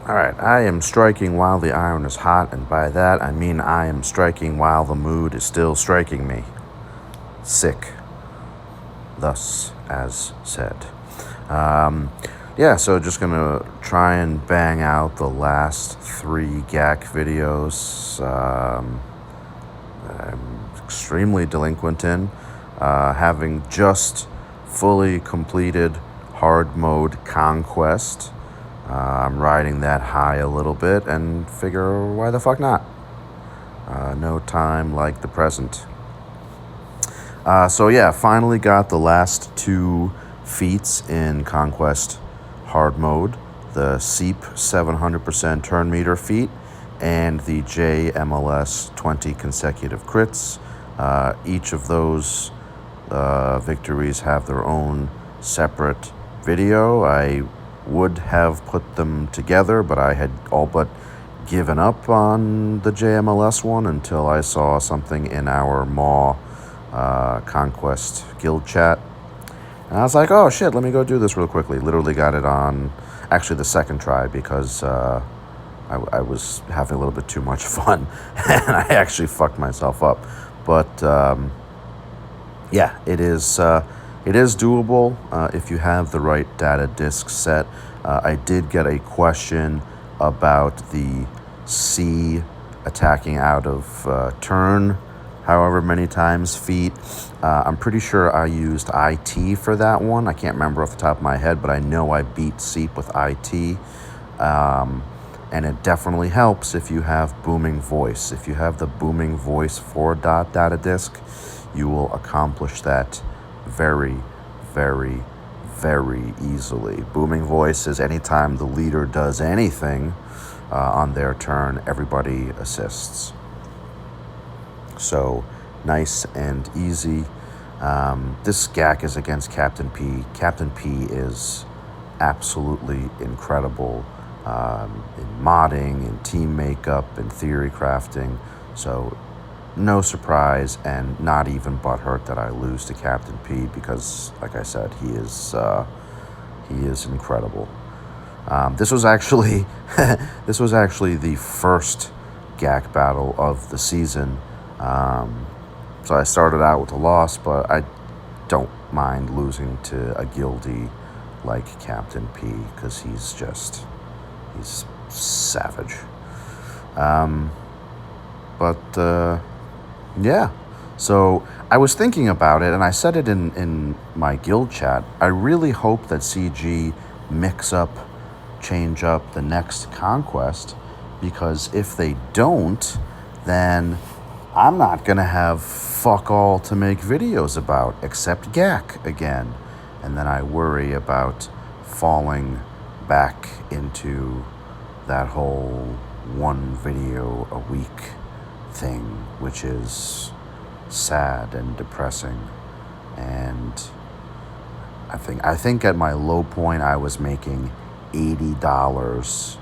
Alright, I am striking while the iron is hot, and by that I mean I am striking while the mood is still striking me. Sick. Thus, as said. Yeah, so just gonna try and bang out the last 3 GAC videos. I'm extremely delinquent in, having just fully completed hard mode Conquest. I'm riding that high a little bit and figure why the fuck not? No time like the present. So yeah, finally got the last 2 feats in Conquest hard mode, the SEEP 700% turn meter feat and the JMLS 20 consecutive crits. Each of those victories have their own separate video. I would have put them together, but I had all but given up on the JMLS one until I saw something in our Maw Conquest guild chat. And I was like, oh shit, let me go do this real quickly. Literally got it on, actually the second try, because I was having a little bit too much fun and I actually fucked myself up. But yeah, it is doable if you have the right data disk set. I did get a question about the C attacking out of turn however many times feet. I'm pretty sure I used IT for that one. I can't remember off the top of my head, but I know I beat SEEP with IT. And it definitely helps if you have booming voice. If you have the booming voice 4-dot data disk, you will accomplish that very, very, very easily. Booming voice is anytime the leader does anything on their turn, everybody assists. So nice and easy. This GAC is against Captain P. Captain P is absolutely incredible in modding, in team makeup, in theory crafting. So no surprise and not even butthurt that I lose to Captain P because, like I said, he is incredible. This was actually the first GAC battle of the season. So I started out with a loss, but I don't mind losing to a guildie like Captain P because he's savage. Yeah. So I was thinking about it, and I said it in my guild chat. I really hope that CG change up the next Conquest, because if they don't, then I'm not going to have fuck all to make videos about except GAC again. And then I worry about falling back into that whole 1 video a week thing, which is sad and depressing. And I think at my low point I was making $80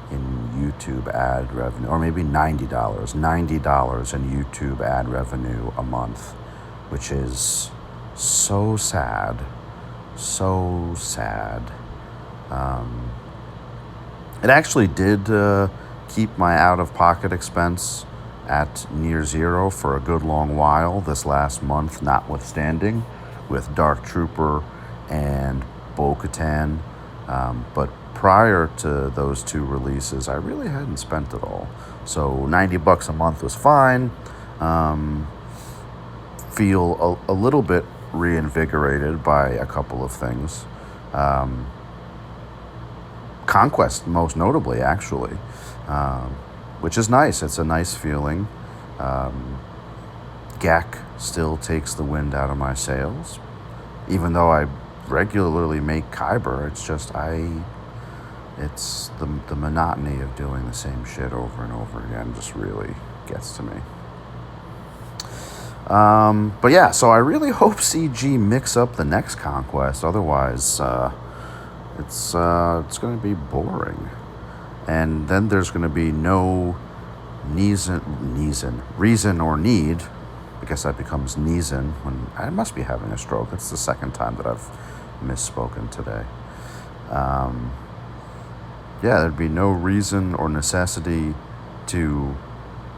in YouTube ad revenue, or maybe $90 in YouTube ad revenue a month, which is so sad. It actually did keep my out-of-pocket expense at near zero for a good long while, this last month notwithstanding, with Dark Trooper and Bo-Katan. But prior to those 2 releases, I really hadn't spent it all. So $90 a month was fine. Feel a little bit reinvigorated by a couple of things. Conquest, most notably, actually, which is nice. It's a nice feeling. GAC still takes the wind out of my sails, even though I regularly make Kyber. It's just it's the monotony of doing the same shit over and over again just really gets to me. But yeah, so I really hope CG mix up the next Conquest. Otherwise, it's going to be boring. And then there's going to be no reason or need. I guess that becomes Neeson when I must be having a stroke. It's the second time that I've misspoken today. yeah, there'd be no reason or necessity to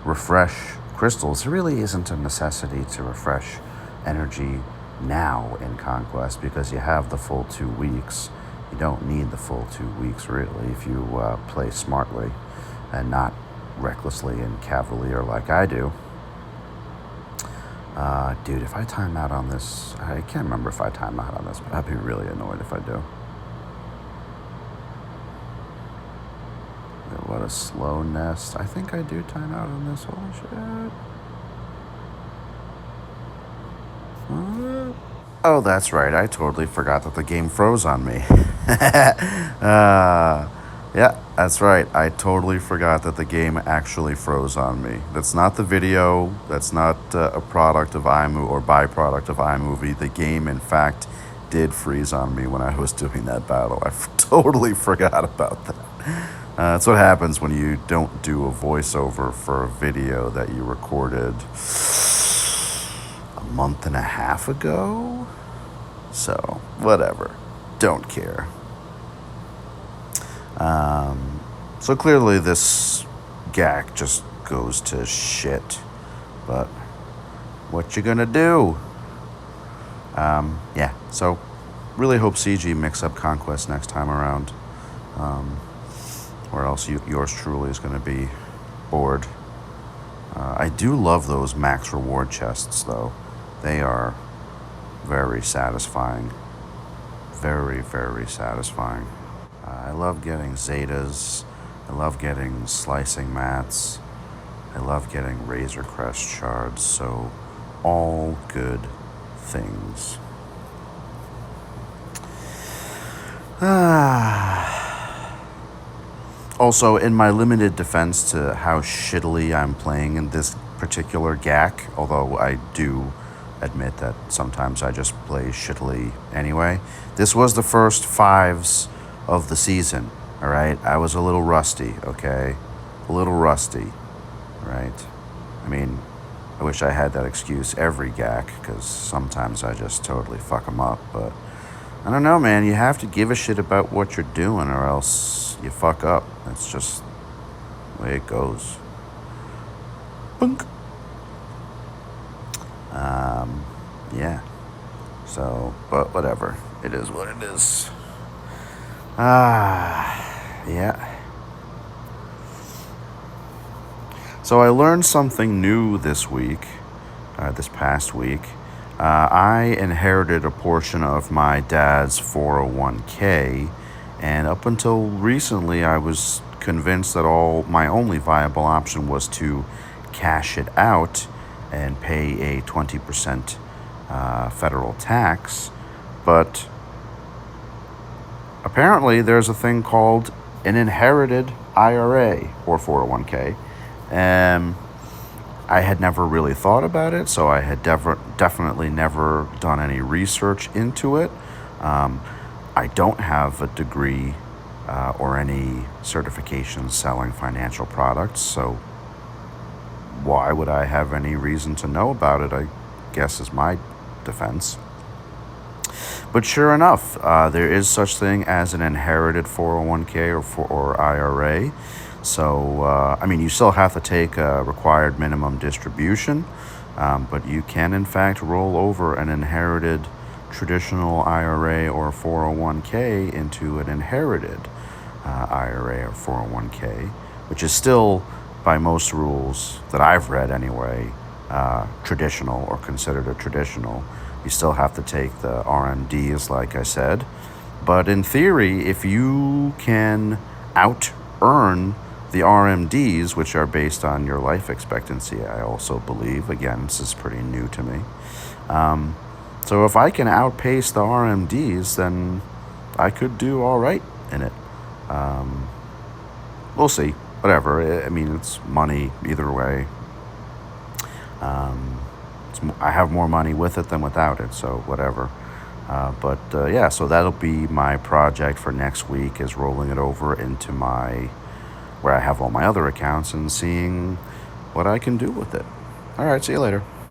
refresh crystals. There really isn't a necessity to refresh energy now in Conquest because you have the full 2 weeks. You don't need the full 2 weeks, really, if you play smartly and not recklessly and cavalier like I do. Dude, if I time out on this, I can't remember if I time out on this, but I'd be really annoyed if I do. What a slow nest. I think I do time out on this. Holy shit. What? Oh, that's right. I totally forgot that the game froze on me. Yeah, that's right. I totally forgot that the game actually froze on me. That's not the video. That's not a product of iMovie or byproduct of iMovie. The game, in fact, did freeze on me when I was doing that battle. I totally forgot about that. That's what happens when you don't do a voiceover for a video that you recorded a month and a half ago. So, whatever. Don't care. So clearly this GAC just goes to shit. But what you gonna do? Yeah, so really hope CG mix up Conquest next time around. Or else yours truly is going to be bored. I do love those max reward chests, though. They are very satisfying. Very, very satisfying. I love getting Zetas. I love getting slicing mats. I love getting Razor Crest shards. So, all good things. Also, in my limited defense to how shittily I'm playing in this particular GAC, although I do admit that sometimes I just play shittily anyway, this was the first 5s of the season, all right? I was a little rusty, okay? A little rusty, right? I mean, I wish I had that excuse every GAC, because sometimes I just totally fuck them up, but I don't know, man. You have to give a shit about what you're doing or else you fuck up. That's just the way it goes. Bunk. Yeah. So, but whatever. It is what it is. Yeah. So I learned something new this week, this past week. I inherited a portion of my dad's 401k, and up until recently, I was convinced that my only viable option was to cash it out and pay a 20% federal tax. But apparently, there's a thing called an inherited IRA or 401k. I had never really thought about it, so I had definitely never done any research into it. I don't have a degree or any certification selling financial products, so why would I have any reason to know about it, I guess is my defense. But sure enough, there is such thing as an inherited 401k or IRA. So, I mean, you still have to take a required minimum distribution, but you can, in fact, roll over an inherited traditional IRA or 401k into an inherited IRA or 401k, which is still, by most rules that I've read anyway, traditional or considered a traditional. You still have to take the RMDs, like I said. But in theory, if you can out-earn the RMDs, which are based on your life expectancy, I also believe. Again, this is pretty new to me. So if I can outpace the RMDs, then I could do all right in it. We'll see. Whatever. I mean, it's money either way. I have more money with it than without it, so whatever. But yeah, so that'll be my project for next week, is rolling it over into where I have all my other accounts and seeing what I can do with it. All right, see you later.